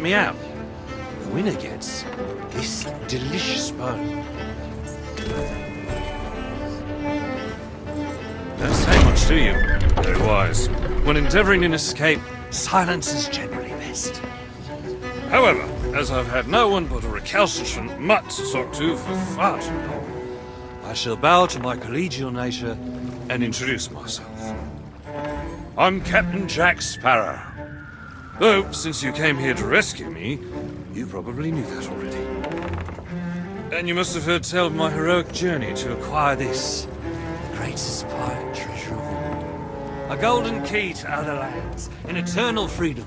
me out. The winner gets this delicious bone. Don't say much, do you? Very wise. When endeavouring an escape, silence is generally best. However, as I've had no one but a recalcitrant mutt to talk to for far too long, I shall bow to my collegial nature and introduce myself. I'm Captain Jack Sparrow. Though, since you came here to rescue me, you probably knew that already. And you must have heard tell of my heroic journey to acquire this greatest pirate treasure of all. A golden key to other lands, in eternal freedom,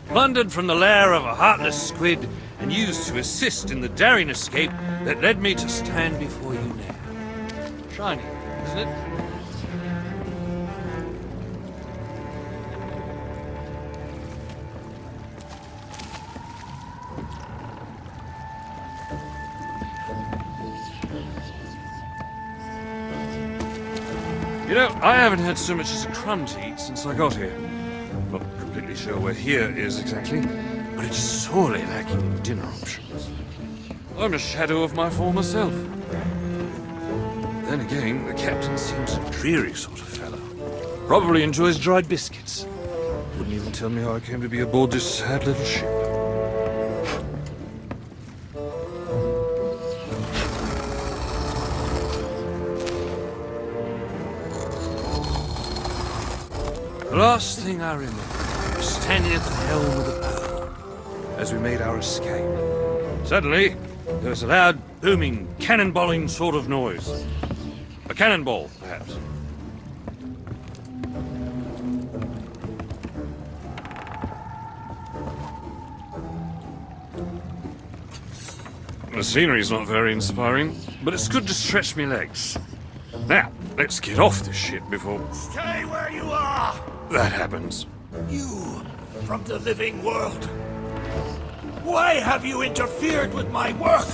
plundered from the lair of a heartless squid and used to assist in the daring escape that led me to stand before you now. Shiny, isn't it? You know, I haven't had so much as a crumb to eat since I got here. Not completely sure where here is exactly, but it's sorely lacking in dinner options. I'm a shadow of my former self. Then again, the captain seems a dreary sort of fellow. Probably enjoys dried biscuits. Wouldn't even tell me how I came to be aboard this sad little ship. The last thing I remember was standing at the helm of the boat as we made our escape. Suddenly, there was a loud, booming, cannonballing sort of noise. A cannonball, perhaps. The scenery's not very inspiring, but it's good to stretch me legs. Now, let's get off this ship before... Stay where you are! that happens. You, from the living world. Why have you interfered with my work?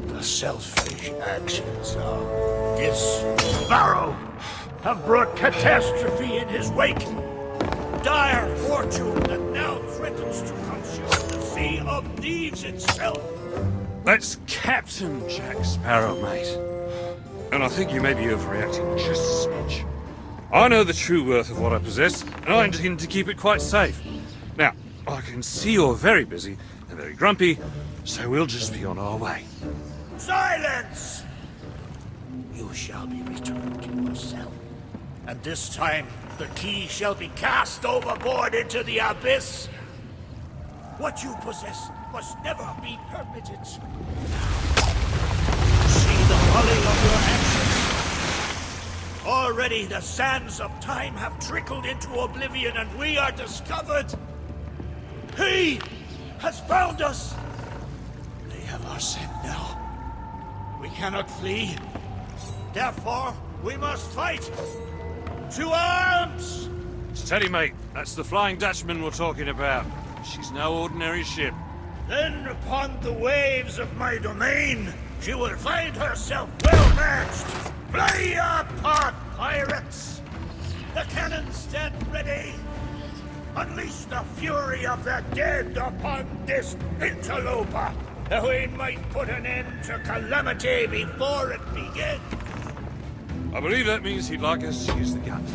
The selfish actions of this Sparrow have brought catastrophe in his wake. Dire fortune that now threatens to consume the sea of thieves itself. That's Captain Jack Sparrow, mate. And I think you may be overreacting just a smidge. I know the true worth of what I possess, and I intend to keep it quite safe. Now, I can see you're very busy and very grumpy, so we'll just be on our way. Silence! You shall be returned to your cell. And this time, the key shall be cast overboard into the abyss. What you possess must never be permitted. See the folly of your actions. Already the sands of time have trickled into oblivion and we are discovered. He has found us. They have our scent now. We cannot flee. Therefore, we must fight. To arms! Steady, mate. That's the Flying Dutchman we're talking about. She's no ordinary ship. Then upon the waves of my domain, she will find herself well matched. Play your part, pirates! The cannons stand ready. Unleash the fury of the dead upon this interloper, that we might put an end to calamity before it begins. I believe that means he'd like us to use the guns.